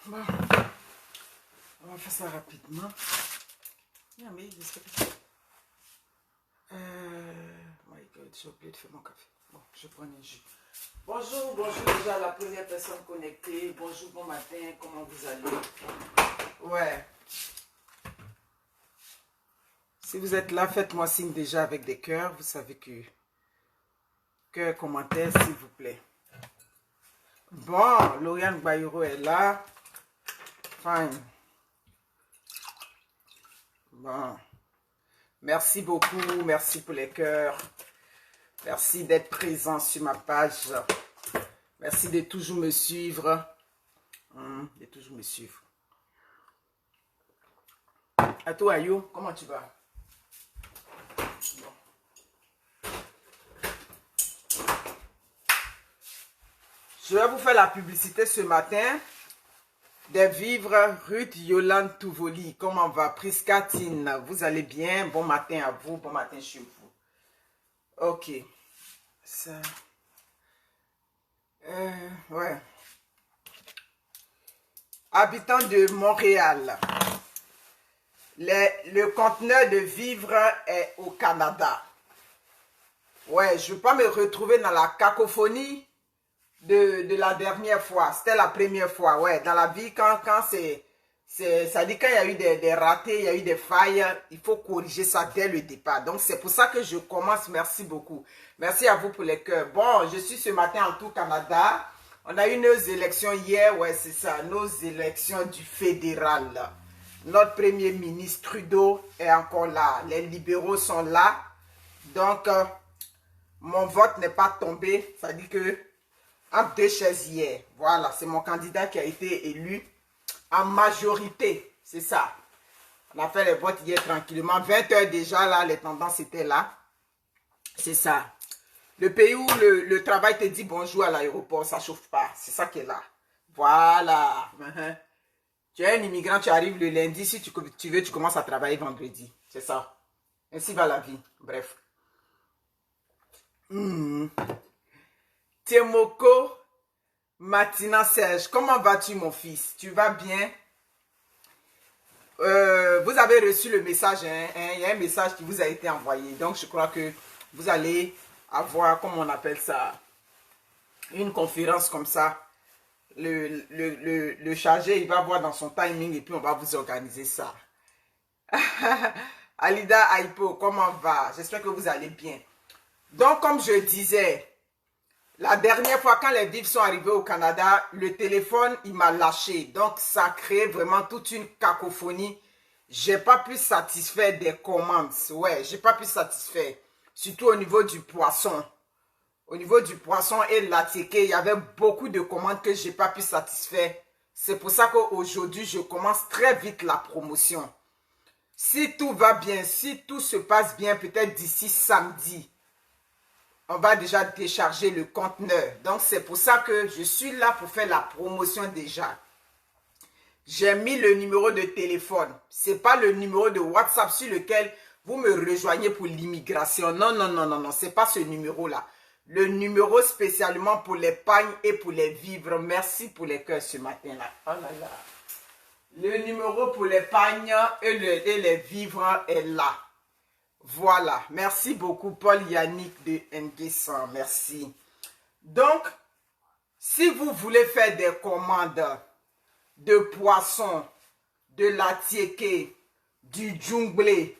Bon, on va faire ça rapidement. Non, mais my God, j'ai oublié de faire mon café. Bon, je prends un jus. Bonjour, bonjour déjà la première personne connectée. Bonjour, bon matin, comment vous allez? Ouais. Si vous êtes là, faites-moi signe déjà avec des cœurs. Vous savez que... Cœur, commentaire, s'il vous plaît. Bon, Lauriane Bayuro est là. Fine. Bon. Merci beaucoup. Merci pour les cœurs. Merci d'être présent sur ma page. Merci de toujours me suivre. De toujours me suivre. À toi, Ayo, comment tu vas? Bon. Je vais vous faire la publicité ce matin des vivres Ruth Yolande Touvoli. Comment va? Priscatine, vous allez bien? Bon matin à vous, bon matin chez vous. Ok. Ça. Ouais. Habitant de Montréal. Le conteneur de vivres est au Canada. Ouais, je ne veux pas me retrouver dans la cacophonie de la dernière fois. C'était la première fois. Ouais, dans la vie, quand c'est... Ça dit quand il y a eu des ratés, il y a eu des failles, il faut corriger ça dès le départ. Donc, c'est pour ça que je commence. Merci beaucoup. Merci à vous pour les cœurs. Bon, je suis ce matin en tout Canada. On a eu nos élections hier. Ouais, c'est ça. Nos élections du fédéral. Notre premier ministre Trudeau est encore là. Les libéraux sont là. Donc, mon vote n'est pas tombé. Ça dit que entre deux chaises hier. Voilà, c'est mon candidat qui a été élu en majorité. C'est ça. On a fait les votes hier tranquillement. 20 h déjà, là, les tendances étaient là. C'est ça. Le pays où le travail te dit bonjour à l'aéroport, ça ne chauffe pas. C'est ça qui est là. Voilà. Tu es un immigrant, tu arrives le lundi. Si tu veux, tu commences à travailler vendredi. C'est ça. Ainsi va la vie. Bref. Temoko Matina Serge, comment vas-tu mon fils? Tu vas bien? Vous avez reçu le message, hein? Il y a un message qui vous a été envoyé. Donc je crois que vous allez avoir, comment on appelle ça, une conférence comme ça. Le chargé, il va voir dans son timing et puis on va vous organiser ça. Alida Aipo, comment va? J'espère que vous allez bien. Donc comme je disais, la dernière fois, quand les vivres sont arrivés au Canada, le téléphone, il m'a lâché. Donc, ça a créé vraiment toute une cacophonie. J'ai pas pu satisfaire des commandes. Ouais, j'ai pas pu satisfaire. Surtout au niveau du poisson. Au niveau du poisson et de la tiéké, il y avait beaucoup de commandes que j'ai pas pu satisfaire. C'est pour ça qu'aujourd'hui, je commence très vite la promotion. Si tout va bien, si tout se passe bien, peut-être d'ici samedi, on va déjà décharger le conteneur. Donc, c'est pour ça que je suis là pour faire la promotion déjà. J'ai mis le numéro de téléphone. Ce n'est pas le numéro de WhatsApp sur lequel vous me rejoignez pour l'immigration. Non, non, non, non, non. Ce n'est pas ce numéro-là. Le numéro spécialement pour les pagnes et pour les vivres. Merci pour les cœurs ce matin-là. Oh là là. Le numéro pour les pagnes et les vivres est là. Voilà, merci beaucoup Paul Yannick de Nguessan, merci. Donc, si vous voulez faire des commandes de poissons, de la tiéké, du djunglé,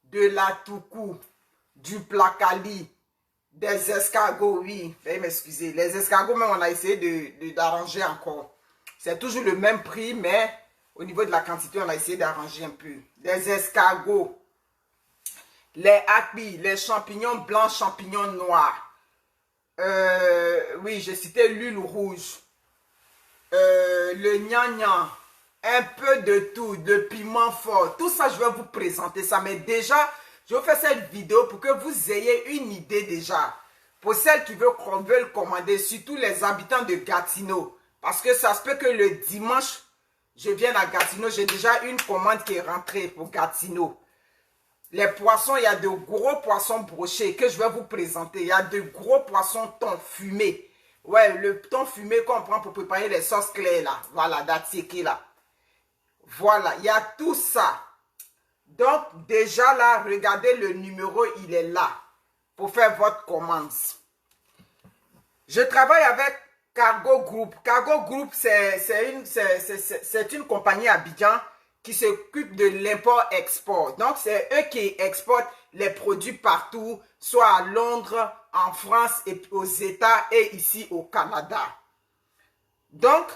de la toukou, du placali, des escargots, oui, veuillez m'excuser. Les escargots, même on a essayé d'arranger encore. C'est toujours le même prix, mais au niveau de la quantité, on a essayé d'arranger un peu. Des escargots. Les akbi, les champignons blancs, champignons noirs. Oui, j'ai cité l'huile rouge. Le gnangnan. Un peu de tout, de piment fort. Tout ça, je vais vous présenter ça. Mais déjà, je vous fais cette vidéo pour que vous ayez une idée déjà. Pour celles qui veulent commander, surtout les habitants de Gatineau. Parce que ça se peut que le dimanche, je vienne à Gatineau. J'ai déjà une commande qui est rentrée pour Gatineau. Les poissons, il y a de gros poissons brochés que je vais vous présenter. Il y a de gros poissons thon fumés. Ouais, le thon fumé qu'on prend pour préparer les sauces claires là. Voilà, d'Atieke là. Voilà, il y a tout ça. Donc, déjà là, regardez le numéro, il est là. Pour faire votre commande. Je travaille avec Cargo Group. Cargo Group, c'est une compagnie à Abidjan qui s'occupe de l'import-export. Donc, c'est eux qui exportent les produits partout, soit à Londres, en France, et aux États et ici au Canada. Donc,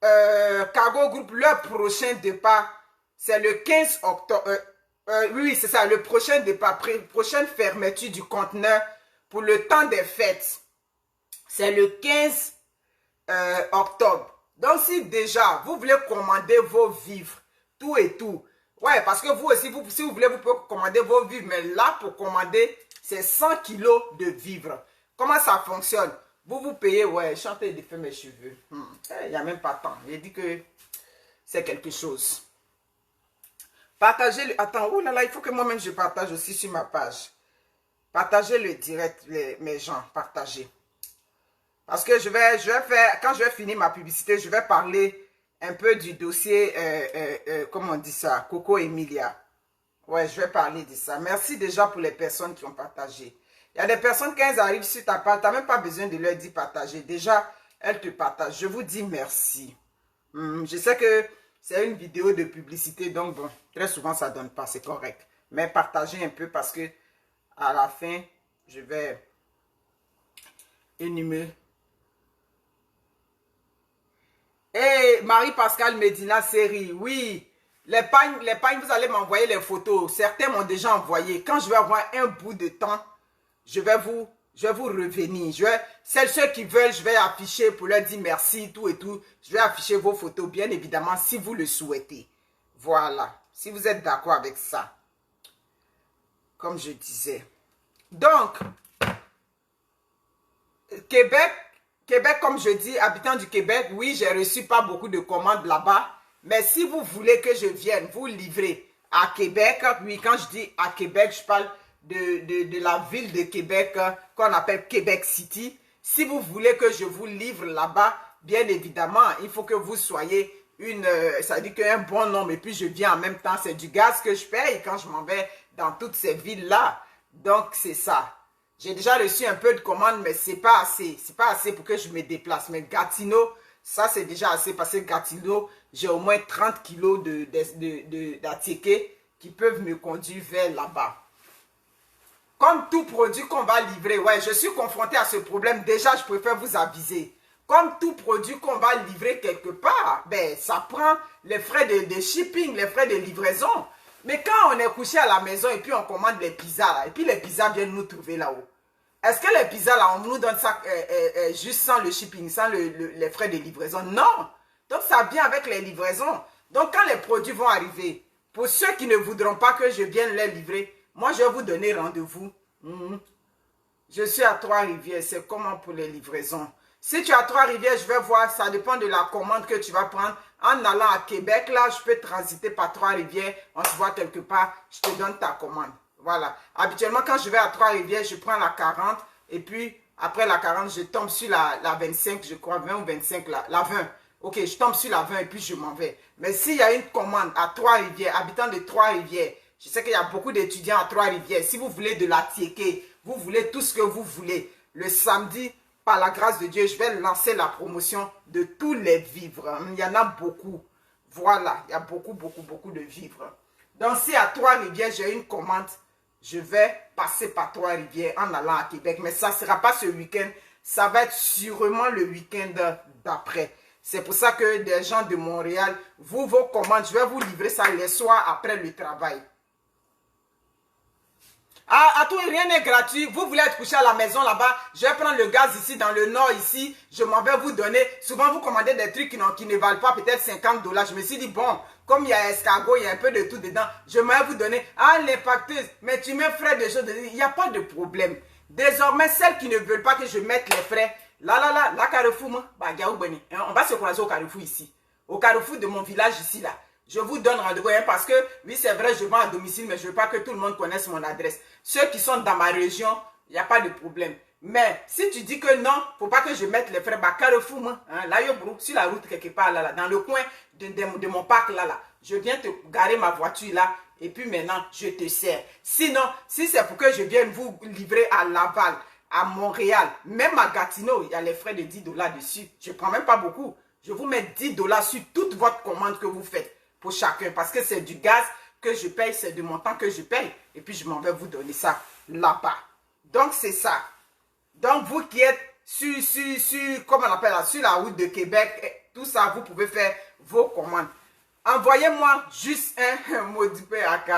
Cargo Group, leur prochain départ, c'est le 15 octobre. Oui, c'est ça, le prochain départ, prochaine fermeture du conteneur pour le temps des fêtes. C'est le 15 octobre. Donc, si déjà, vous voulez commander vos vivres, tout et tout. Ouais, parce que vous aussi, si vous voulez, vous pouvez commander vos vivres. Mais là, pour commander, c'est 100 kilos de vivres. Comment ça fonctionne? Vous payez, ouais, je suis en train de faire mes cheveux. Il n'y a même pas de temps. J'ai dit que c'est quelque chose. Partagez le... Attends, oh là là, il faut que moi-même je partage aussi sur ma page. Partagez le direct, mes gens, partagez. Parce que je vais faire, quand je vais finir ma publicité, je vais parler un peu du dossier, comment on dit ça, Coco Emilia. Ouais, je vais parler de ça. Merci déjà pour les personnes qui ont partagé. Il y a des personnes, quand elles arrivent sur ta page, tu n'as même pas besoin de leur dire partager. Déjà, elles te partagent. Je vous dis merci. Je sais que c'est une vidéo de publicité, donc bon, très souvent ça ne donne pas, c'est correct. Mais partagez un peu parce que à la fin, je vais énumérer. Et Marie-Pascale Medina Série, oui, les pagnes, vous allez m'envoyer les photos. Certains m'ont déjà envoyé. Quand je vais avoir un bout de temps, je vais vous revenir. Ceux qui veulent, je vais afficher pour leur dire merci, tout et tout. Je vais afficher vos photos, bien évidemment, si vous le souhaitez. Voilà, si vous êtes d'accord avec ça. Comme je disais. Donc, Québec, comme je dis, habitant du Québec, oui, j'ai reçu pas beaucoup de commandes là-bas. Mais si vous voulez que je vienne vous livrer à Québec, oui, quand je dis à Québec, je parle de la ville de Québec qu'on appelle Québec City. Si vous voulez que je vous livre là-bas, bien évidemment, il faut que vous soyez ça dit qu'un bon nombre. Et puis je viens en même temps, c'est du gaz que je paye quand je m'en vais dans toutes ces villes-là. Donc c'est ça. J'ai déjà reçu un peu de commandes, mais c'est pas assez. C'est pas assez pour que je me déplace. Mais Gatineau, ça c'est déjà assez parce que Gatineau, j'ai au moins 30 kilos d'Atieke qui peuvent me conduire vers là-bas. Comme tout produit qu'on va livrer, ouais, je suis confronté à ce problème. Déjà, je préfère vous aviser. Comme tout produit qu'on va livrer quelque part, ben, ça prend les frais de shipping, les frais de livraison. Mais quand on est couché à la maison et puis on commande les pizzas, là, et puis les pizzas viennent nous trouver là-haut. Est-ce que les pizzas, là, on nous donne ça juste sans le shipping, sans les frais de livraison? Non. Donc, ça vient avec les livraisons. Donc, quand les produits vont arriver, pour ceux qui ne voudront pas que je vienne les livrer, moi, je vais vous donner rendez-vous. Je suis à Trois-Rivières. C'est comment pour les livraisons? Si tu es à Trois-Rivières, je vais voir. Ça dépend de la commande que tu vas prendre. En allant à Québec, là, je peux transiter par Trois-Rivières. On se voit quelque part. Je te donne ta commande. Voilà. Habituellement, quand je vais à Trois-Rivières, je prends la 40. Et puis, après la 40, je tombe sur la 25, je crois, 20 ou 25, la 20. Ok, je tombe sur la 20 et puis je m'en vais. Mais s'il y a une commande à Trois-Rivières, habitant de Trois-Rivières, je sais qu'il y a beaucoup d'étudiants à Trois-Rivières. Si vous voulez de l'Atieke, vous voulez tout ce que vous voulez. Le samedi, par la grâce de Dieu, je vais lancer la promotion de tous les vivres. Il y en a beaucoup. Voilà, il y a beaucoup de vivres. Donc, si à Trois-Rivières, j'ai une commande, je vais passer par Trois-Rivières en allant à Québec. Mais ça ne sera pas ce week-end. Ça va être sûrement le week-end d'après. C'est pour ça que des gens de Montréal, vos commandes, je vais vous livrer ça les soirs après le travail. À tout, rien n'est gratuit. Vous voulez être couché à la maison là-bas, je vais prendre le gaz ici, dans le nord ici, je m'en vais vous donner. Souvent, vous commandez des trucs qui ne valent pas peut-être 50 $. Je me suis dit, bon, comme il y a escargot, il y a un peu de tout dedans, je vais vous donner. Ah, l'impacteuse, mais tu mets frais de choses, il n'y a pas de problème. Désormais, celles qui ne veulent pas que je mette les frais, là, Carrefour, on va se croiser au Carrefour ici. Au Carrefour de mon village ici, là. Je vous donne rendez-vous parce que, oui, c'est vrai, je vends à domicile, mais je ne veux pas que tout le monde connaisse mon adresse. Ceux qui sont dans ma région, il n'y a pas de problème. Mais si tu dis que non, faut pas que je mette les frais, bah Carrefour, moi, hein, là, sur la route quelque part, là, dans le coin de mon parc, là, je viens te garer ma voiture, là, et puis maintenant, je te sers. Sinon, si c'est pour que je vienne vous livrer à Laval, à Montréal, même à Gatineau, il y a les frais de 10 $ dessus. Je ne prends même pas beaucoup. Je vous mets 10 $ sur toute votre commande que vous faites pour chacun, parce que c'est du gaz que je paye, c'est du montant que je paye, et puis je m'en vais vous donner ça là-bas. Donc, c'est ça. Donc, vous qui êtes comment on appelle là, sur la route de Québec, tout ça, vous pouvez faire vos commandes. Envoyez-moi juste un modifié AK.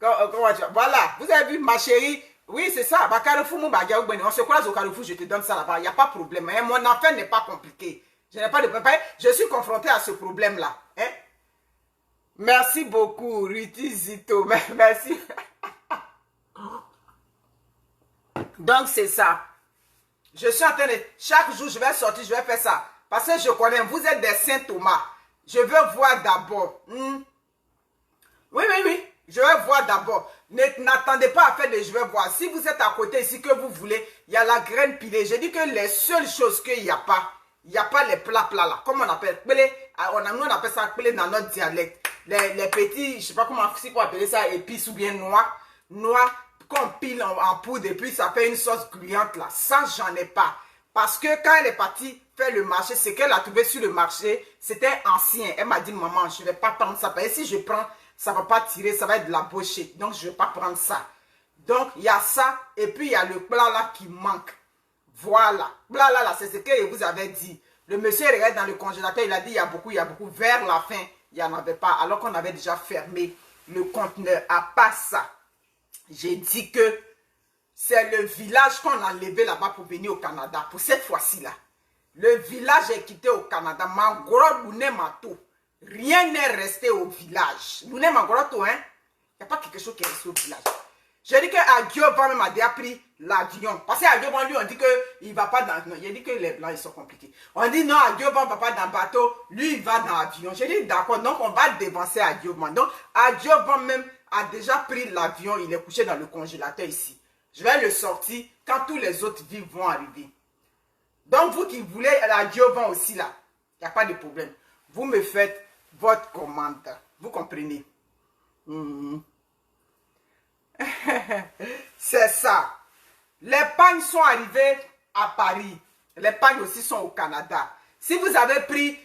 Voilà, vous avez vu ma chérie. Oui, c'est ça. On se croise au Carrefour, je te donne ça là-bas. Il n'y a pas de problème. Hein? Mon affaire n'est pas compliquée. Je n'ai pas de problème. Je suis confronté à ce problème-là. Hein? Merci beaucoup, Ruti Zito. Merci. Donc, c'est ça. Je suis en train de... Chaque jour, je vais sortir, je vais faire ça. Parce que je connais, vous êtes des Saint Thomas. Je veux voir d'abord. Oui. Je vais voir d'abord. N'attendez pas à faire de je vais voir. Si vous êtes à côté ici, que vous voulez, il y a la graine pilée. Je dis que les seules choses qu'il n'y a pas les plats là. Comme on appelle, nous on appelle ça pelé dans notre dialecte. Les petits, je ne sais pas comment on appelle ça, épices ou bien noix qu'on pile en poudre et puis ça fait une sauce gluante là. Ça, j'en ai pas. Parce que quand elle est partie faire le marché, ce qu'elle a trouvé sur le marché, c'était ancien. Elle m'a dit, maman, je ne vais pas prendre ça. Parce que si je prends, ça ne va pas tirer, ça va être de la bullshit. Donc, je ne vais pas prendre ça. Donc, il y a ça. Et puis, il y a le plat là qui manque. Voilà. Plat là, c'est ce que je vous avais dit. Le monsieur regarde dans le congélateur, il a dit, il y a beaucoup. Vers la fin, il n'y en avait pas. Alors qu'on avait déjà fermé le conteneur. À part ça, j'ai dit que c'est le village qu'on a enlevé là-bas pour venir au Canada. Pour cette fois-ci là. Le village est quitté au Canada. Rien n'est resté au village. Il n'y a pas quelque chose qui est resté au village. J'ai dit que Agioban même a déjà pris l'avion. Parce qu'à Agioban, lui, on dit qu'il ne va pas dans... Non, il a dit que les blancs, ils sont compliqués. On dit non, Agioban ne va pas dans le bateau. Lui, il va dans l'avion. J'ai dit d'accord, donc on va dévancer Agioban. Donc, Agioban même a déjà pris l'avion. Il est couché dans le congélateur ici. Je vais le sortir quand tous les autres vivres vont arriver. Donc, vous qui voulez Agioban aussi là, il n'y a pas de problème. Vous me faites votre commande. Vous comprenez? C'est ça. Les pagnes sont arrivées à Paris. Les pagnes aussi sont au Canada. Si vous avez pris,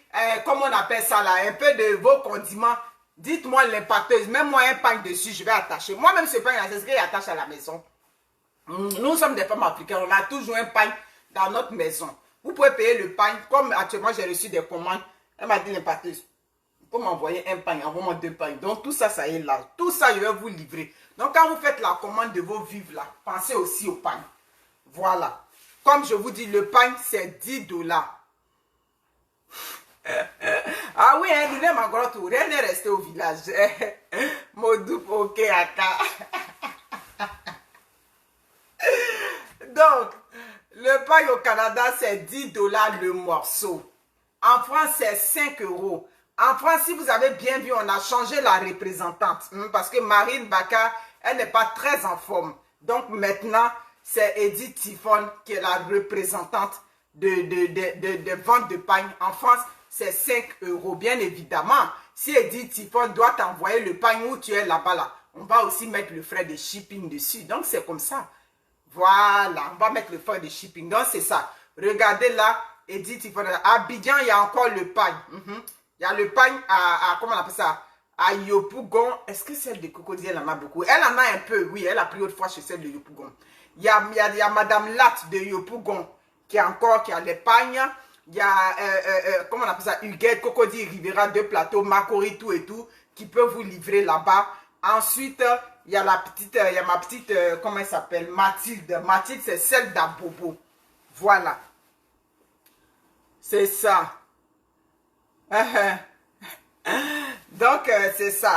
comment on appelle ça là, un peu de vos condiments, dites-moi l'impacteuse. Même-moi un pagne dessus, je vais attacher. Moi-même, ce pagne là, c'est ce que j'attache à la maison. Nous sommes des femmes africaines. On a toujours un pagne dans notre maison. Vous pouvez payer le pagne. Comme actuellement, j'ai reçu des commandes. Elle m'a dit l'impacteuse. Pour m'envoyer un pagne, envoie-moi 2 pagnes. Donc, tout ça, ça est là. Tout ça, je vais vous livrer. Donc, quand vous faites la commande de vos vivres là, pensez aussi au pagne. Voilà. Comme je vous dis, le pagne, c'est 10 $. Ah oui, hein, rien n'est resté au village. Modou, ok, aka. Donc, le pagne au Canada, c'est 10 $ le morceau. En France, c'est 5 €. En France, si vous avez bien vu, on a changé la représentante. Parce que Marine Baka, elle n'est pas très en forme. Donc maintenant, c'est Edith Tiffon qui est la représentante de vente de pagne. En France, c'est 5 €. Bien évidemment, si Edith Tiffon doit t'envoyer le pagne où tu es là-bas, là, on va aussi mettre le frais de shipping dessus. Donc c'est comme ça. Voilà, on va mettre le frais de shipping. Donc c'est ça. Regardez là, Edith Tiffon. À Abidjan, il y a encore le pagne. Il y a le pagne à comment on appelle ça? À Yopougon. Est-ce que celle de Cocody, elle en a beaucoup? Elle en a un peu, oui. Elle a pris autrefois chez celle de Yopougon. Il y a Madame Latte de Yopougon qui a les pagnes. Il y a, comment on appelle ça? Huguette, Cocody, Rivera, 2 plateaux, Macori, tout et tout, qui peut vous livrer là-bas. Ensuite, il y a ma petite, comment elle s'appelle? Mathilde. Mathilde, c'est celle d'Abobo. Voilà. C'est ça. Donc, c'est ça.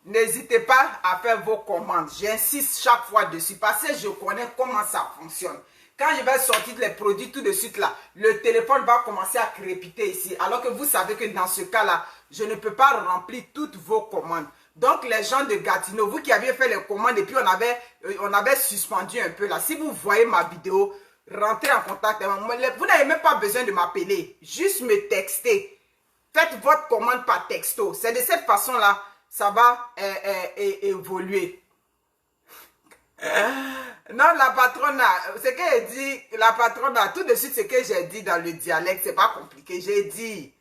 N'hésitez pas à faire vos commandes. J'insiste chaque fois dessus parce que je connais comment ça fonctionne. Quand je vais sortir les produits tout de suite là, le téléphone va commencer à crépiter ici. Alors que vous savez que dans ce cas-là, je ne peux pas remplir toutes vos commandes. Donc, les gens de Gatineau, vous qui aviez fait les commandes et puis on avait suspendu un peu là. Si vous voyez ma vidéo, rentrer en contact avec moi. Vous n'avez même pas besoin de m'appeler. Juste me texter. Faites votre commande par texto. C'est de cette façon-là, ça va évoluer. Non, la patronne, ce qu'elle dit, la patronne, tout de suite, ce que j'ai dit dans le dialecte, c'est pas compliqué. J'ai dit,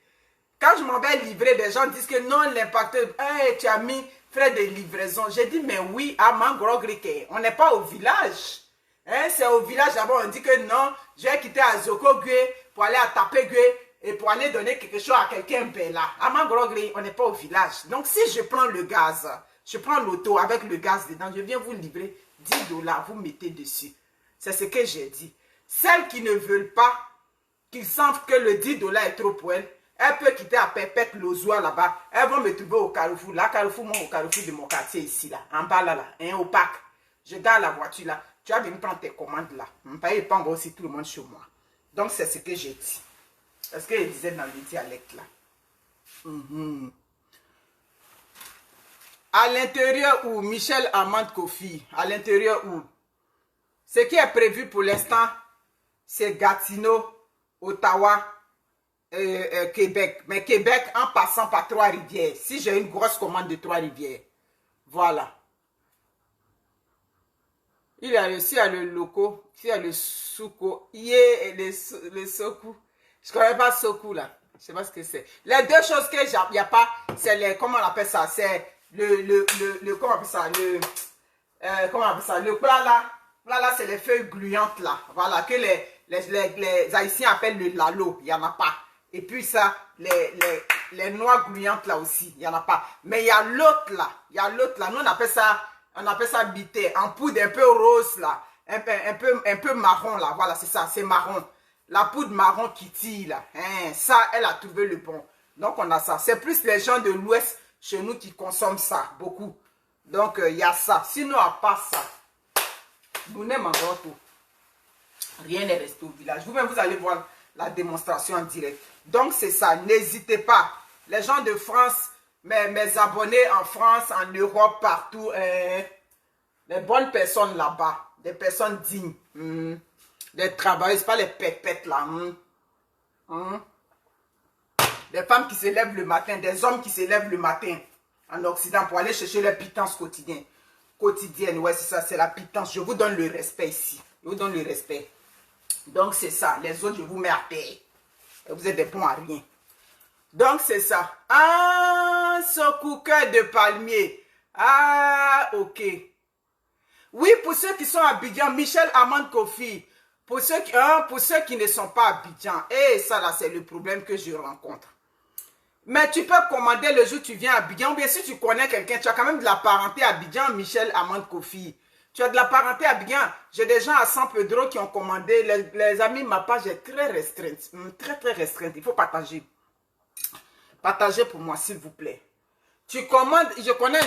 quand je m'en vais livrer, des gens disent que non, l'impacteur, hey, tu as mis frais de livraison. J'ai dit, mais oui, à Mangrogrike, on n'est pas au village. Hein, c'est au village d'abord, on dit que non, je vais quitter Azoko Gue pour aller à Tapé Gue et pour aller donner quelque chose à quelqu'un là. À Mangrogrike, on n'est pas au village. Donc, si je prends le gaz, je prends l'auto avec le gaz dedans, je viens vous livrer 10 $, vous mettez dessus. C'est ce que j'ai dit. Celles qui ne veulent pas, qui sentent que le 10 $ est trop pour elles, elles peuvent quitter à Pépette, Lozoa là-bas. Elles vont me trouver au Carrefour. Là, Carrefour, moi, au Carrefour de mon quartier ici, là. En bas, là, hein, au parc. Je garde la voiture, là. Tu vas venir prendre tes commandes, là. Mon père, il prend aussi tout le monde chez moi. Donc, c'est ce que j'ai dit. C'est ce qu'il disait dans le dialecte, là. À l'intérieur où Michel Amand Kofi, à l'intérieur où ce qui est prévu pour l'instant, c'est Gatineau, Ottawa, Québec. Mais Québec en passant par Trois-Rivières. Si j'ai une grosse commande de Trois-Rivières. Voilà. Il y a le loco, il y a le souko, et le soku. Je ne connais pas soku là. Je ne sais pas ce que c'est. Les deux choses que il n'y a pas, c'est les, comment on appelle ça? C'est comment on appelle ça? Comment on appelle ça? Le plat là. Là, là, c'est les feuilles gluantes là. Voilà, que les Haïtiens appellent le lalo. Il n'y en a pas. Et puis ça, les noix gluantes là aussi. Il n'y en a pas. Mais il y a l'autre là. Il y a l'autre là. Nous, on appelle ça bité. En poudre un peu rose là. Un peu marron là. Voilà, c'est ça. C'est marron. La poudre marron qui tire là. Hein, ça, elle a trouvé le bon. Donc, on a ça. C'est plus les gens de l'Ouest chez nous qui consomment ça. Beaucoup. Donc, il y a ça. Sinon, à part ça, vous n'aimez encore tout. Rien n'est resté au village. Vous-même, vous allez voir la démonstration en direct. Donc, c'est ça. N'hésitez pas. Les gens de France, mes abonnés en France, en Europe, partout, les bonnes personnes là-bas, des personnes dignes, des travailleuses, pas les pépettes là. Des femmes qui se lèvent le matin, des hommes qui se lèvent le matin en Occident pour aller chercher leur pitance quotidienne. Ouais, c'est ça, c'est la pitance. Je vous donne le respect ici. Je vous donne le respect. Donc, c'est ça. Les autres, je vous mets à terre. Et vous êtes des bons à rien. Donc, c'est ça. Ah, ce cooker de palmier. Ah, ok. Oui, pour ceux qui sont à Abidjan, Michel Amand Kofi. Pour ceux qui ne sont pas à Abidjan. Et ça, là, c'est le problème que je rencontre. Mais tu peux commander le jour où tu viens à Abidjan. Ou bien si tu connais quelqu'un, tu as quand même de la parenté à Abidjan, Michel Amand Kofi. Tu as de la parenté à Abidjan. J'ai des gens à San Pedro qui ont commandé. Les amis, ma page est très restreinte. Très, très restreinte. Il faut partager. Partagez pour moi, s'il vous plaît. Tu commandes. Je connais,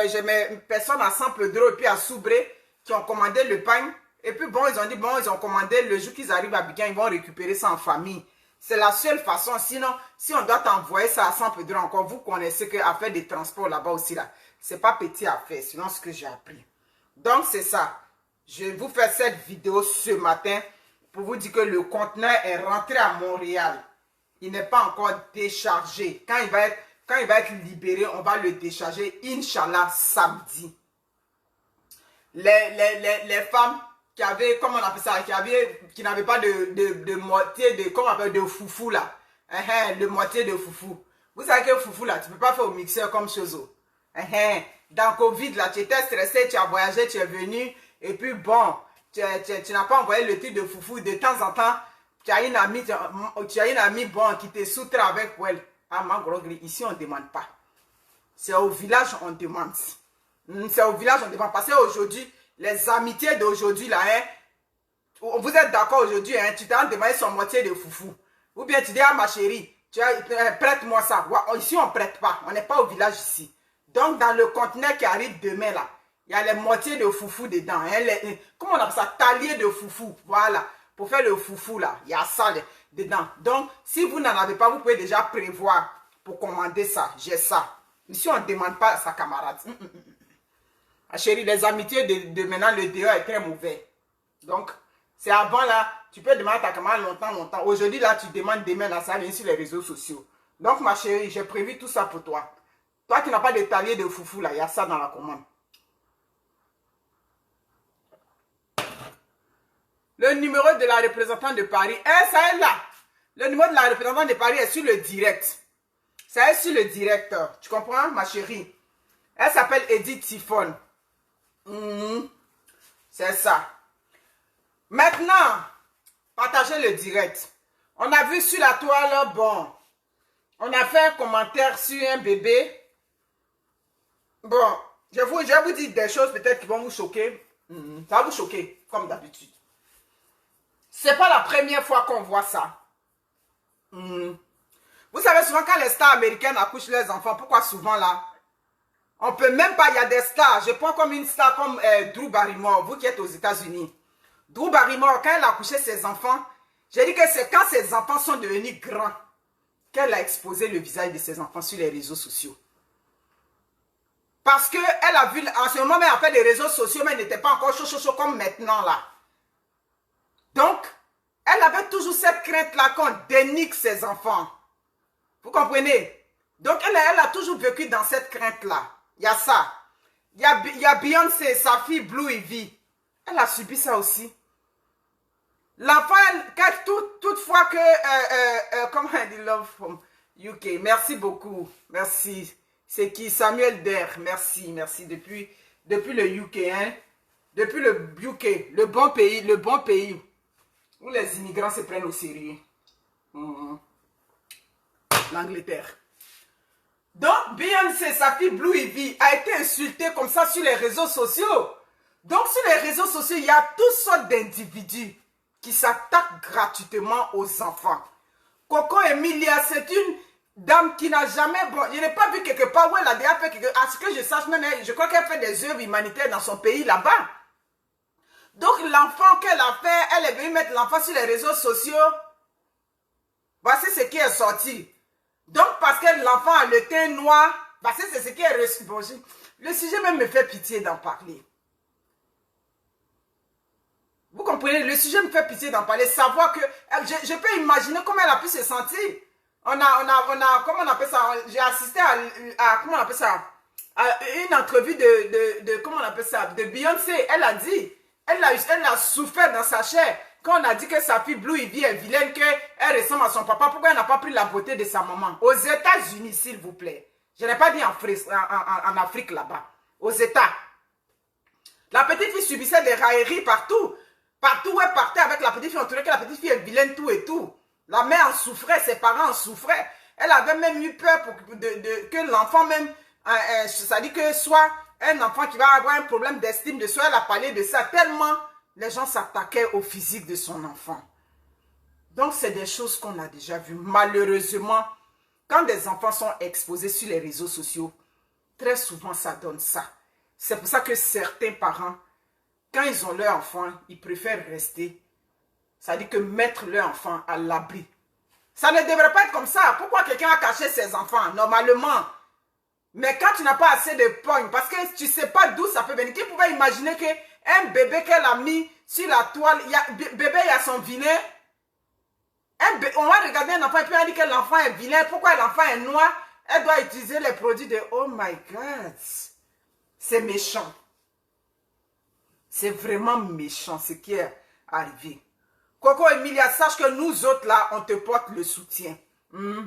j'ai mes personnes à San Pedro et puis à Soubré qui ont commandé le pain. Et puis bon, ils ont dit, bon, ils ont commandé le jour qu'ils arrivent à Abidjan, ils vont récupérer ça en famille. C'est la seule façon. Sinon, si on doit t'envoyer ça à San Pedro encore, vous connaissez qu'à faire des transports là-bas aussi, là. C'est pas petit à faire, sinon ce que j'ai appris. Donc, c'est ça. Je vais vous faire cette vidéo ce matin pour vous dire que le conteneur est rentré à Montréal. Il n'est pas encore déchargé. Quand il va être libéré, on va le décharger, Inch'Allah, samedi. Les femmes qui avaient, comment on appelle ça, qui n'avaient pas de moitié de, comment on appelle, de foufou là. Le moitié de foufou. Vous savez que foufou là, tu ne peux pas faire au mixeur comme Chozo. Dans Covid là, tu étais stressé, tu as voyagé, tu es venu, et puis bon, tu n'as pas envoyé le truc de foufou. De temps en temps, tu as une amie bon, qui te soutre avec elle. Ah, Mangrogri, ici on ne demande pas. C'est au village on demande. C'est au village on demande. Parce qu'aujourd'hui, les amitiés d'aujourd'hui là, vous êtes d'accord aujourd'hui, tu t'as demandé son moitié de foufou. Ou bien tu dis, ah ma chérie, prête-moi ça. Ici on ne prête pas, on n'est pas au village ici. Donc dans le conteneur qui arrive demain là, il y a les moitiés de foufou dedans. Comment on appelle ça? Talier de foufou. Voilà. Pour faire le foufou là, il y a ça dedans. Donc si vous n'en avez pas, vous pouvez déjà prévoir pour commander ça. J'ai ça. Ici on ne demande pas à sa camarade. Ah, chérie, les amitiés de maintenant, le dehors est très mauvais. Donc, c'est avant là, tu peux demander à ta camarade longtemps. Aujourd'hui, là, tu demandes demain, là, ça vient sur les réseaux sociaux. Donc, ma chérie, j'ai prévu tout ça pour toi. Toi qui n'as pas de talier de foufou, là, il y a ça dans la commande. Le numéro de la représentante de Paris, ça est là. Le numéro de la représentante de Paris est sur le direct. Ça est sur le direct. Tu comprends, ma chérie? Elle s'appelle Edith Tiffon. C'est ça. Maintenant, partagez le direct. On a vu sur la toile, bon, on a fait un commentaire sur un bébé. Bon, je vais vous dire des choses peut-être qui vont vous choquer. Ça va vous choquer, comme d'habitude. C'est pas la première fois qu'on voit ça. Vous savez souvent quand les stars américaines accouchent leurs enfants, pourquoi souvent là? On peut même pas, il y a des stars. Je prends comme une star comme Drew Barrymore, vous qui êtes aux États-Unis. Drew Barrymore, quand elle a accouché ses enfants, j'ai dit que c'est quand ses enfants sont devenus grands qu'elle a exposé le visage de ses enfants sur les réseaux sociaux. Parce qu'elle a vu, en ce moment, elle a fait des réseaux sociaux, mais elle n'était pas encore chaud comme maintenant là. Donc, elle avait toujours cette crainte-là qu'on dénigre ses enfants. Vous comprenez? Donc, elle a toujours vécu dans cette crainte-là. Il y a ça. Il y a Beyoncé, sa fille Blue Ivy. Elle a subi ça aussi. L'enfant, toutefois que... comment elle dit Love from UK? Merci beaucoup. Merci. C'est qui? Samuel Der. Merci, merci. Depuis le UK, hein? Depuis le UK, le bon pays où les immigrants se prennent au sérieux. L'Angleterre. Donc, Beyoncé, sa fille Blue Ivy, a été insultée comme ça sur les réseaux sociaux. Donc, sur les réseaux sociaux, il y a toutes sortes d'individus qui s'attaquent gratuitement aux enfants. Coco Emilia, c'est une dame qui n'a jamais... Bon, je n'ai pas vu quelque part où elle a déjà fait quelque... À ce que je sache, même, je crois qu'elle fait des œuvres humanitaires dans son pays là-bas. Donc, l'enfant qu'elle a fait, elle est venue mettre l'enfant sur les réseaux sociaux. Voici ce qui est sorti. Donc, parce que l'enfant a le teint noir, parce que c'est ce qui est reçu. Bon, le sujet même me fait pitié d'en parler. Vous comprenez? Le sujet me fait pitié d'en parler. Savoir que... Je peux imaginer comment elle a pu se sentir. Comment on appelle ça? J'ai assisté à comment on appelle ça? À une entrevue comment on appelle ça? De Beyoncé. Elle a dit, elle a souffert dans sa chair. Quand on a dit que sa fille Blue Ivy est vilaine, qu'elle ressemble à son papa, pourquoi elle n'a pas pris la beauté de sa maman? Aux États-Unis, s'il vous plaît. Je n'ai pas dit en Afrique là-bas. Aux États. La petite fille subissait des railleries partout. Partout où elle partait avec la petite fille, on trouvait que la petite fille est vilaine, tout et tout. La mère en souffrait, ses parents en souffraient. Elle avait même eu peur que l'enfant même, ça dit que soit un enfant qui va avoir un problème d'estime de soi, elle a parlé de ça tellement les gens s'attaquaient au physique de son enfant. Donc c'est des choses qu'on a déjà vues. Malheureusement, quand des enfants sont exposés sur les réseaux sociaux, très souvent ça donne ça. C'est pour ça que certains parents, quand ils ont leur enfant, ils préfèrent rester. Ça dit que mettre leur enfant à l'abri. Ça ne devrait pas être comme ça. Pourquoi quelqu'un a caché ses enfants? Normalement. Mais quand tu n'as pas assez de pogne, parce que tu ne sais pas d'où ça peut venir. Qui pouvait imaginer qu'un bébé qu'elle a mis sur la toile, bébé il y a son vilain. On va regarder un enfant et puis on dit que l'enfant est vilain. Pourquoi l'enfant est noir? Elle doit utiliser les produits de... Oh my God. C'est méchant. C'est vraiment méchant ce qui est arrivé. Coco Emilia, sache que nous autres là, on te porte le soutien. Il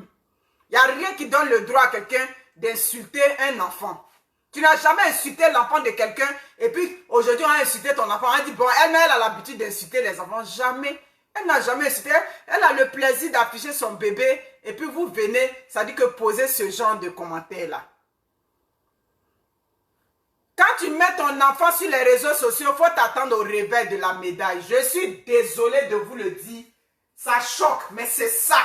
n'y a rien qui donne le droit à quelqu'un d'insulter un enfant. Tu n'as jamais insulté l'enfant de quelqu'un et puis aujourd'hui on a insulté ton enfant. On a dit bon, elle a l'habitude d'insulter les enfants. Jamais. Elle n'a jamais insulté. Elle a le plaisir d'afficher son bébé et puis vous venez, ça dit que poser ce genre de commentaires là. Quand tu mets ton enfant sur les réseaux sociaux, il faut t'attendre au réveil de la médaille. Je suis désolé de vous le dire. Ça choque, mais c'est ça.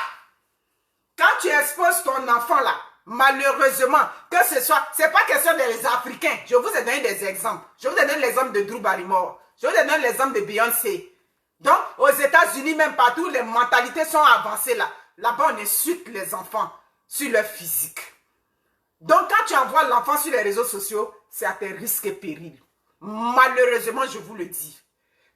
Quand tu exposes ton enfant là, malheureusement, que ce soit, c'est pas question des Africains. Je vous ai donné des exemples. Je vous ai donné l'exemple de Drew Barrymore. Je vous ai donné l'exemple de Beyoncé. Donc, aux États-Unis, même partout, les mentalités sont avancées là. Là-bas, on insulte les enfants sur leur physique. Donc, quand tu envoies l'enfant sur les réseaux sociaux, c'est à tes risques et périls. Malheureusement, je vous le dis.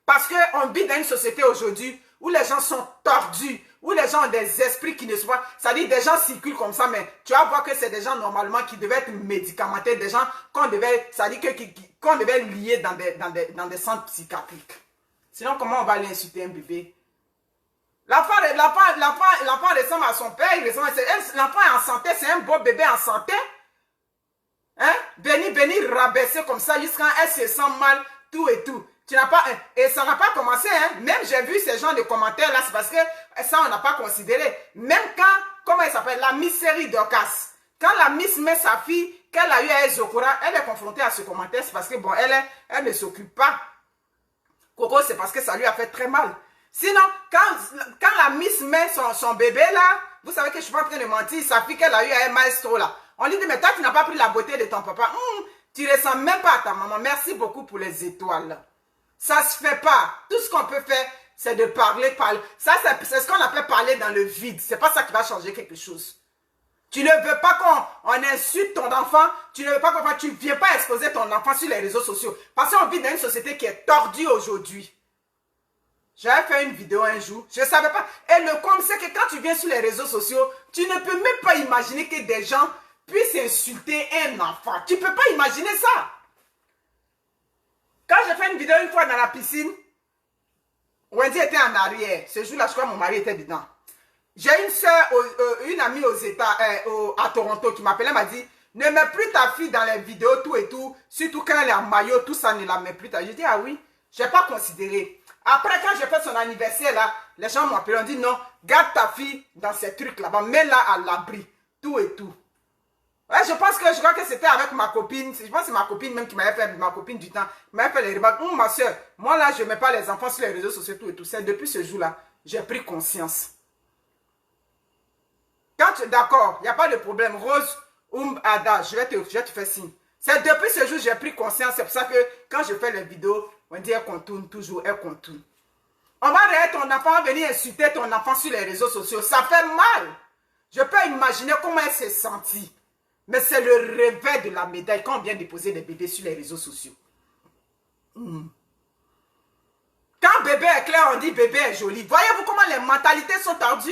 Parce qu'on vit dans une société aujourd'hui où les gens sont tordus, où les gens ont des esprits qui ne sont pas... C'est-à-dire des gens circulent comme ça, mais tu vas voir que c'est des gens normalement qui devaient être médicamentés, des gens qu'on devait, qu'on devait lier dans des centres psychiatriques. Sinon, comment on va aller insulter un bébé? L'enfant ressemble à son père, l'enfant est en santé, c'est un beau bébé en santé. Hein? Venir rabaisser comme ça jusqu'à elle se sent mal, tout et tout. Tu n'as pas, et ça n'a pas commencé, hein? Même j'ai vu ces gens de commentaires là, c'est parce que ça on n'a pas considéré. Même quand, comment elle s'appelle, la Miss Série Dorcas, quand la Miss met sa fille, qu'elle a eu à Zokora, elle est confrontée à ce commentaire, c'est parce que bon, elle ne s'occupe pas. Coco, c'est parce que ça lui a fait très mal. Sinon, quand la Miss met son bébé là, vous savez que je suis pas en train de mentir, sa fille qu'elle a eu à un maestro là. On lui dit, mais toi, tu n'as pas pris la beauté de ton papa. Tu ne ressembles même pas à ta maman. Merci beaucoup pour les étoiles. Ça ne se fait pas. Tout ce qu'on peut faire, c'est de parler. Ça, c'est ce qu'on appelle parler dans le vide. Ce n'est pas ça qui va changer quelque chose. Tu ne veux pas qu'on insulte ton enfant. Tu ne veux pas tu ne viens pas exposer ton enfant sur les réseaux sociaux. Parce qu'on vit dans une société qui est tordue aujourd'hui. J'avais fait une vidéo un jour, je ne savais pas. Et le comble, c'est que quand tu viens sur les réseaux sociaux, tu ne peux même pas imaginer que des gens puissent insulter un enfant. Tu ne peux pas imaginer ça. Quand j'ai fait une vidéo une fois dans la piscine, Wendy était en arrière. Ce jour-là, je crois que mon mari était dedans. J'ai une soeur, une amie aux États, à Toronto qui m'appelait, m'a dit, ne mets plus ta fille dans les vidéos, tout et tout. Surtout quand elle est en maillot, tout ça, ne la mets plus. J'ai dit, ah oui, je n'ai pas considéré. Après, quand j'ai fait son anniversaire, là, les gens m'ont appelé, on dit non, garde ta fille dans ces trucs là-bas, mets-la à l'abri, tout et tout. Ouais, je crois que c'était avec ma copine, je pense que c'est ma copine même qui m'avait fait, ma copine du temps, m'avait fait les remarques. Ma soeur, moi là, je ne mets pas les enfants sur les réseaux sociaux, tout et tout. C'est depuis ce jour-là, j'ai pris conscience. Quand tu es d'accord, il n'y a pas de problème. Rose, Ada, je vais te faire signe. C'est depuis ce jour que j'ai pris conscience. C'est pour ça que quand je fais les vidéos, on dit elle contourne toujours, elle contourne. On va regarder ton enfant, venir insulter ton enfant sur les réseaux sociaux. Ça fait mal. Je peux imaginer comment elle s'est sentie. Mais c'est le revers de la médaille quand on vient déposer des bébés sur les réseaux sociaux. Quand bébé est clair, on dit bébé est joli. Voyez-vous comment les mentalités sont tordues?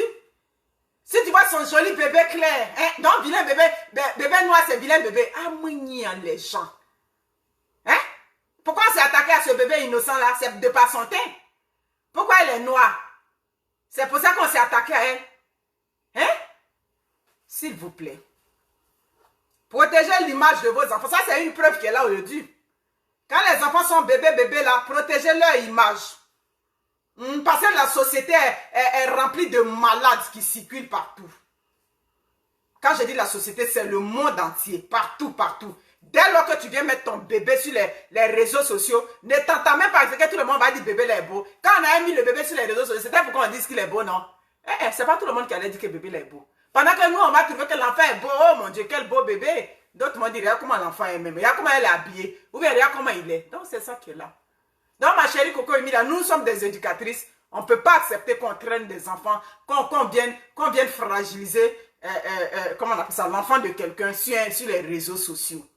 Si tu vois son joli bébé clair, hein, donc vilain bébé, bébé noir c'est vilain bébé. Ah, moignon les gens. Hein? Pourquoi on s'est attaqué à ce bébé innocent là? C'est de par son teint. Pourquoi elle est noire? C'est pour ça qu'on s'est attaqué à elle. Hein? S'il vous plaît. Protégez l'image de vos enfants. Ça, c'est une preuve qui est là aujourd'hui. Quand les enfants sont bébés là, protégez leur image. Parce que la société est remplie de malades qui circulent partout. Quand je dis la société, c'est le monde entier. Partout, partout. Dès lors que tu viens mettre ton bébé sur les réseaux sociaux, ne t'entends même pas que tout le monde va dire bébé là est beau. Quand on a mis le bébé sur les réseaux sociaux, c'était pour qu'on dise qu'il est beau, non? C'est pas tout le monde qui allait dire que le bébé là est beau. Pendant que nous, on va trouver que l'enfant est beau. Oh mon Dieu, quel beau bébé. D'autres vont dire, regarde comment l'enfant est même. Regarde comment elle est habillée. Ou bien regarde comment il est. Donc c'est ça qui est là. Donc ma chérie Coco Emilia, nous sommes des éducatrices. On ne peut pas accepter qu'on traîne des enfants, qu'on vienne fragiliser, comment on appelle ça, l'enfant de quelqu'un sur les réseaux sociaux.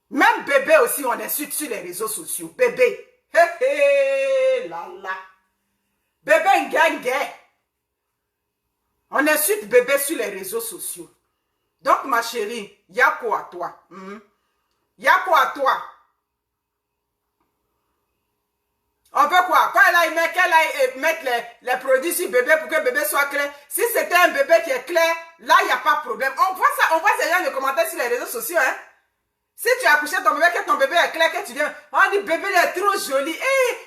Même bébé aussi, on insulte sur les réseaux sociaux. Bébé. Hé hé, là là. Bébé ngangue. On insulte bébé sur les réseaux sociaux. Donc, ma chérie, il y a quoi à toi? Il y a quoi à toi? On veut quoi? Quand qu'elle aille mettre les produits sur bébé pour que le bébé soit clair. Si c'était un bébé qui est clair, là, il n'y a pas de problème. On voit ces gens de commentaires sur les réseaux sociaux, hein? Si tu as accouché ton bébé, que ton bébé est clair, que tu viens, on dit bébé il est trop joli.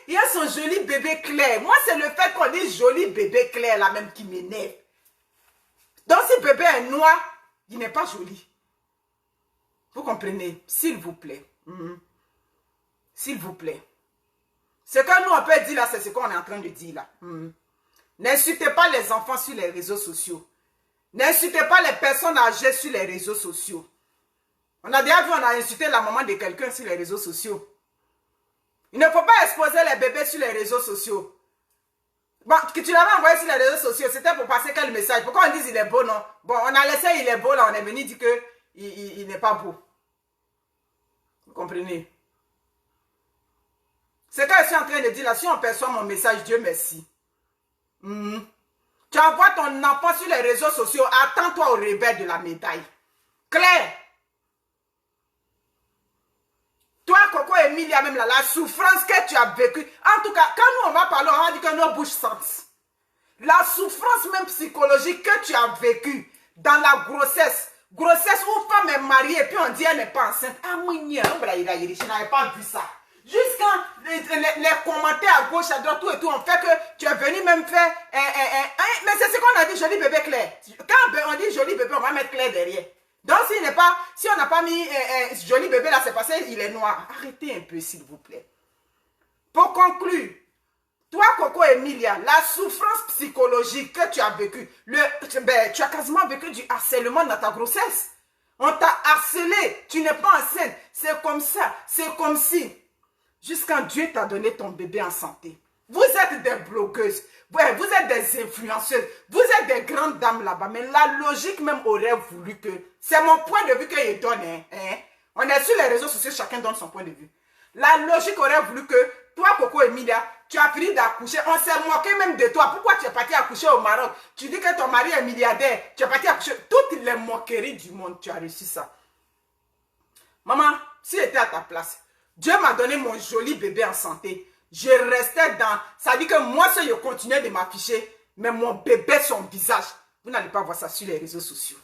Il y a son joli bébé clair. Moi, c'est le fait qu'on dit joli bébé clair là même qui m'énerve. Donc, si bébé est noir, il n'est pas joli. Vous comprenez? S'il vous plaît. S'il vous plaît. Ce que nous, on peut dire là, c'est ce qu'on est en train de dire là. N'insultez pas les enfants sur les réseaux sociaux. N'insultez pas les personnes âgées sur les réseaux sociaux. On a déjà vu, on a insulté la maman de quelqu'un sur les réseaux sociaux. Il ne faut pas exposer les bébés sur les réseaux sociaux. Bon, que tu l'avais envoyé sur les réseaux sociaux, c'était pour passer quel message? Pourquoi on dit il est beau, non? Bon, on a laissé il est beau, là, on est venu dire qu'il n'est pas beau. Vous comprenez? C'est que je suis en train de dire là, si on perçoit mon message, Dieu merci. Tu envoies ton enfant sur les réseaux sociaux, attends-toi au revers de la médaille. Claire. Toi, Coco Emilia, même là, la souffrance que tu as vécue. En tout cas, quand nous on va parler, on va dire que nos bouches sentent. La souffrance même psychologique que tu as vécue dans la grossesse où femme est mariée et puis on dit elle n'est pas enceinte. Ah, moi, je n'avais pas vu ça. Jusqu'à les commentaires à gauche, à droite, tout et tout, on fait que tu es venu même faire mais c'est ce qu'on a dit, joli bébé Claire. Quand on dit joli bébé, on va mettre Claire derrière. Donc si on n'a pas mis joli bébé là, c'est parce qu'il est noir. Arrêtez un peu s'il vous plaît. Pour conclure, toi Coco Emilia, la souffrance psychologique que tu as vécue, tu as quasiment vécu du harcèlement dans ta grossesse. On t'a harcelé, tu n'es pas enceinte, c'est comme ça, c'est comme si. Jusqu'à Dieu t'a donné ton bébé en santé. Vous êtes des blogueuses, ouais, vous êtes des influenceuses, vous êtes des grandes dames là-bas, mais la logique même aurait voulu que, c'est mon point de vue que je donne, on est sur les réseaux sociaux, chacun donne son point de vue. La logique aurait voulu que, toi Coco Emilia, tu as fini d'accoucher, on s'est moqué même de toi, pourquoi tu es parti accoucher au Maroc? Tu dis que ton mari est milliardaire, tu es parti accoucher, toutes les moqueries du monde, tu as réussi ça. Maman, si j'étais à ta place, Dieu m'a donné mon joli bébé en santé. Je restais dans... Ça dit que moi, si je continuais de m'afficher, mais mon bébé, son visage, vous n'allez pas voir ça sur les réseaux sociaux.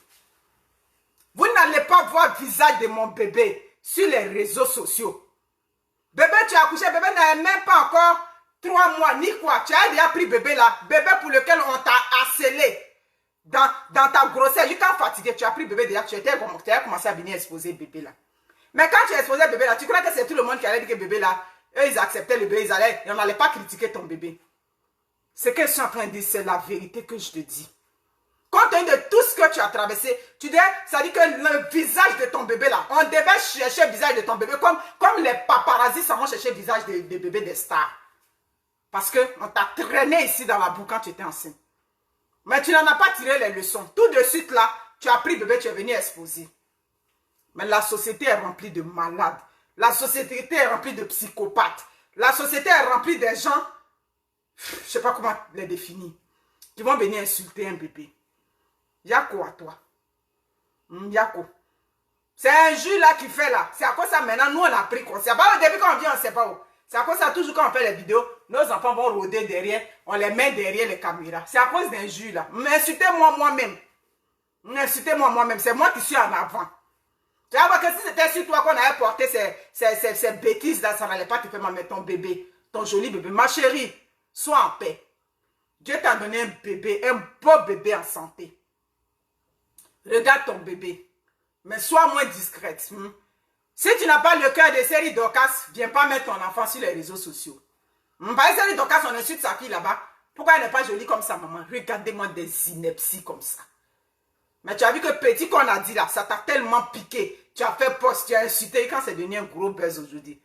Vous n'allez pas voir le visage de mon bébé sur les réseaux sociaux. Bébé, tu as accouché, bébé n'avait même pas encore 3 mois, ni quoi. Tu as déjà pris bébé là, bébé pour lequel on t'a harcelé dans ta grossesse. Jusqu'à fatigué, tu as pris bébé déjà, tu as commencé à venir exposer bébé là. Mais quand tu exposais le bébé là, tu crois que c'est tout le monde qui allait dire que bébé là, eux ils acceptaient le bébé, on n'allait pas critiquer ton bébé. Ce que je suis en train de dire, c'est la vérité que je te dis. Compte tenu de tout ce que tu as traversé, tu dis, ça dit que le visage de ton bébé là, on devait chercher le visage de ton bébé comme les paparazzis s'en vont chercher le visage des bébés des stars. Parce qu'on t'a traîné ici dans la boue quand tu étais enceinte. Mais tu n'en as pas tiré les leçons. Tout de suite là, tu as pris bébé, tu es venu exposer. Mais la société est remplie de malades. La société est remplie de psychopathes. La société est remplie de gens, je ne sais pas comment les définir, qui vont venir insulter un bébé. Yako à toi. Yako. C'est un jus là qui fait là. C'est à quoi ça maintenant, nous on a pris conscience. Pas au début quand on vient, on ne sait pas où. C'est à cause ça, toujours quand on fait les vidéos, nos enfants vont rôder derrière, on les met derrière les caméras. C'est à cause d'un jus là. Insultez-moi moi-même. Insultez-moi moi-même. C'est moi qui suis en avant. Tu vas voir que si c'était sur toi qu'on avait porté ces bêtises là, ça n'allait pas te faire mal, mais ton bébé, ton joli bébé. Ma chérie, sois en paix. Dieu t'a donné un bébé, un beau bébé en santé. Regarde ton bébé. Mais sois moins discrète. Si tu n'as pas le cœur de série Dorcas, viens pas mettre ton enfant sur les réseaux sociaux. Par exemple, série Dorcas, on insulte sa fille là-bas. Pourquoi elle n'est pas jolie comme ça, maman? Regardez-moi des inepties comme ça. Mais tu as vu que petit qu'on a dit là, ça t'a tellement piqué. Tu as fait post, tu as insulté quand c'est devenu un gros buzz aujourd'hui.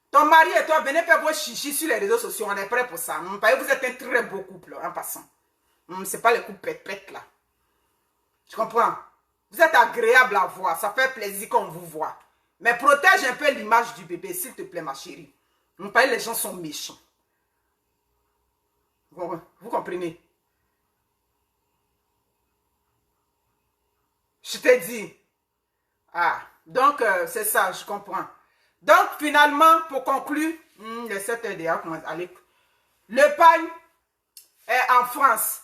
Ton mari et toi, venez faire vos chichis sur les réseaux sociaux. On est prêt pour ça. Vous êtes un très beau couple en passant. C'est pas le couple pète-pète là. Tu comprends? Vous êtes agréable à voir. Ça fait plaisir qu'on vous voit. Mais protège un peu l'image du bébé, s'il te plaît, ma chérie. Les gens sont méchants. Vous comprenez? Je t'ai dit. Ah, donc c'est ça, je comprends. Donc finalement, pour conclure, les 7 heures déjà commencent à aller. Le pagne est en France.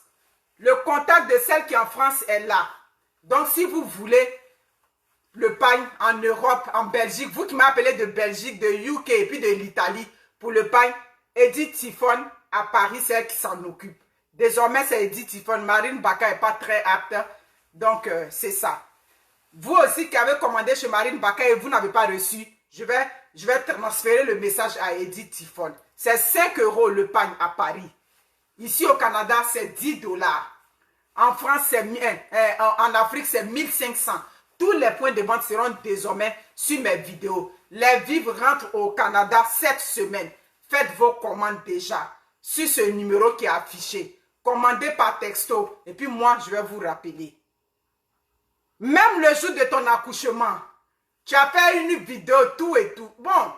Le contact de celle qui est en France est là. Donc si vous voulez le pagne en Europe, en Belgique, vous qui m'appelez de Belgique, de UK et puis de l'Italie, pour le pagne, Edith Tiffon à Paris, c'est elle qui s'en occupe. Désormais, c'est Edith Tiffon. Marine Baka n'est pas très apte. Donc, c'est ça. Vous aussi qui avez commandé chez Marine Baka et vous n'avez pas reçu, je vais transférer le message à Edith Tiffon. C'est 5 € le pagne à Paris. Ici au Canada, c'est 10 $. En France, c'est en Afrique, c'est 1500. Tous les points de vente seront désormais sur mes vidéos. Les vivres rentrent au Canada cette semaine. Faites vos commandes déjà sur ce numéro qui est affiché. Commandez par texto et puis moi, je vais vous rappeler. Même le jour de ton accouchement, tu as fait une vidéo, tout et tout. Bon,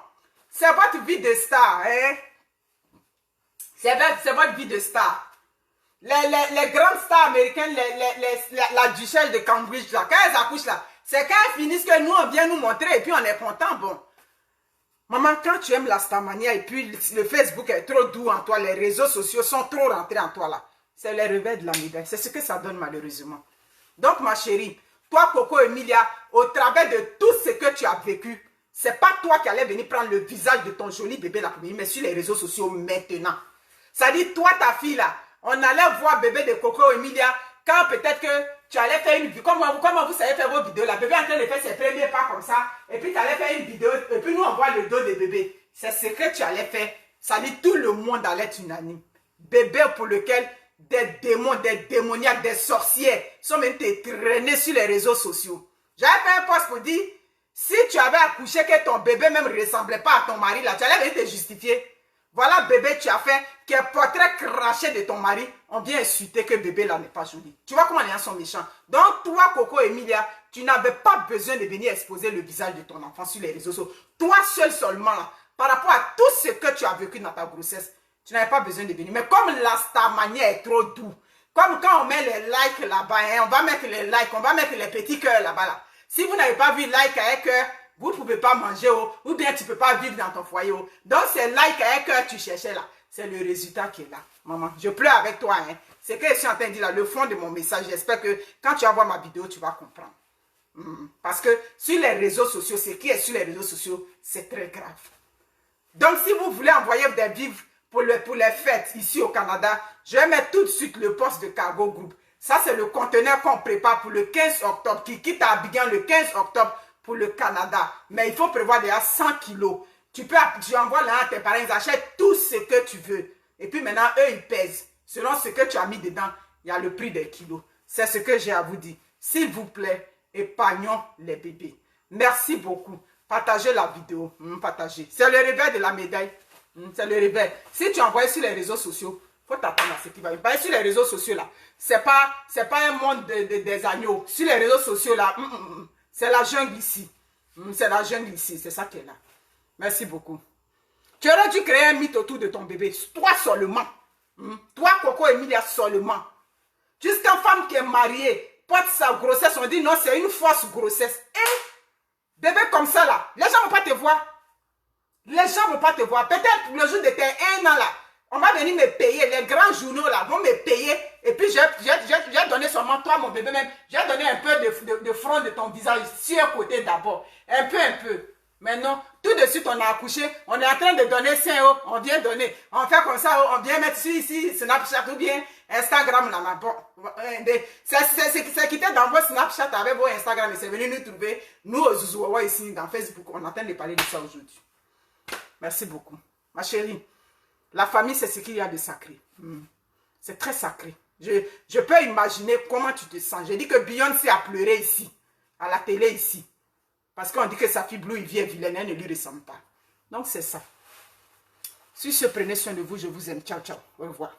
C'est votre vie de star, hein? C'est votre vie de star. Les grandes stars américaines, la duchesse de Cambridge, là, quand elles accouchent là, c'est quand elles finissent que nous, on vient nous montrer et puis on est content, bon. Maman, quand tu aimes la starmania et puis le Facebook est trop doux en toi, les réseaux sociaux sont trop rentrés en toi là, c'est le revers de la médaille. C'est ce que ça donne malheureusement. Donc ma chérie, toi Coco Emilia, au travers de tout ce que tu as vécu, c'est pas toi qui allais venir prendre le visage de ton joli bébé là, mais sur les réseaux sociaux maintenant. Ça dit, toi ta fille là, on allait voir bébé de Coco Emilia quand peut-être que tu allais faire une vidéo. Comment vous savez faire vos vidéos là? Bébé est en train de faire ses premiers pas comme ça. Et puis tu allais faire une vidéo. Et puis nous on voit le dos de bébé. C'est ce que tu allais faire. Ça dit tout le monde allait être unanime. Bébé pour lequel des démons, des démoniaques, des sorcières sont même traînés sur les réseaux sociaux. J'avais fait un post pour dire, si tu avais accouché que ton bébé même ne ressemblait pas à ton mari là, tu allais venir te justifier. Voilà bébé tu as fait, qui est portrait craché de ton mari. On vient insulter que bébé là n'est pas joli. Tu vois comment les gens sont méchants. Donc toi Coco Emilia, tu n'avais pas besoin de venir exposer le visage de ton enfant sur les réseaux sociaux. Toi seul seulement là, par rapport à tout ce que tu as vécu dans ta grossesse, tu n'avais pas besoin de venir. Mais comme la starmania est trop doux, comme quand on met les likes là-bas, hein, on va mettre les likes, on va mettre les petits cœurs là-bas là. Si vous n'avez pas vu like avec cœur, vous ne pouvez pas manger ou bien tu ne peux pas vivre dans ton foyer. Donc c'est like avec cœur que tu cherchais là. C'est le résultat qui est là. Maman, je pleure avec toi. Hein. C'est que je suis en train de dire là, le fond de mon message. J'espère que quand tu vas voir ma vidéo, tu vas comprendre. Parce que sur les réseaux sociaux, ce qui est sur les réseaux sociaux, c'est très grave. Donc si vous voulez envoyer des vivres pour les fêtes ici au Canada, je vais mettre tout de suite le poste de Cargo Group. Ça c'est le conteneur qu'on prépare pour le 15 octobre, qui quitte à Abidjan le 15 octobre pour le Canada. Mais il faut prévoir déjà 100 kilos. Tu envoies là à tes parents, ils achètent tout ce que tu veux. Et puis maintenant, eux, ils pèsent. Selon ce que tu as mis dedans, il y a le prix des kilos. C'est ce que j'ai à vous dire. S'il vous plaît, épargnons les bébés. Merci beaucoup. Partagez la vidéo. Partagez. C'est le revers de la médaille. C'est le revers. Si tu envoies sur les réseaux sociaux, il faut t'attendre à ce qui va venir. Sur les réseaux sociaux, là, c'est pas un monde des agneaux. Sur les réseaux sociaux, là, c'est la jungle ici. C'est la jungle ici. C'est ça qui est là. Merci beaucoup. Tu aurais dû créer un mythe autour de ton bébé. Toi seulement. Toi, Coco Emilia, seulement. Jusqu'une femme qui est mariée porte sa grossesse, on dit non, c'est une fausse grossesse. Et bébé comme ça, là, les gens ne vont pas te voir. Les gens ne vont pas te voir. Peut-être le jour de tes 1 an, là, on va venir me payer. Les grands journaux, là, vont me payer. Et puis, j'ai donné seulement toi, mon bébé, même. J'ai donné un peu de front de ton visage sur un côté d'abord. Un peu. Maintenant, tout de suite, on a accouché. On est en train de donner 5 euros. On vient donner. On fait comme ça. On vient mettre ici, Snapchat ou bien Instagram. Là, bon. C'est quitté dans vos Snapchat avec vos Instagram. Et c'est venu nous trouver. Nous, au Zouzouawa, ici, dans Facebook. On est en train de parler de ça aujourd'hui. Merci beaucoup. Ma chérie, la famille, c'est ce qu'il y a de sacré. C'est très sacré. Je peux imaginer comment tu te sens. J'ai dit que Beyoncé a pleuré ici, à la télé ici. Parce qu'on dit que sa fille Blue, il vient vilaine, elle ne lui ressemble pas. Donc c'est ça. Sur ce, prenez soin de vous, je vous aime. Ciao, ciao. Au revoir.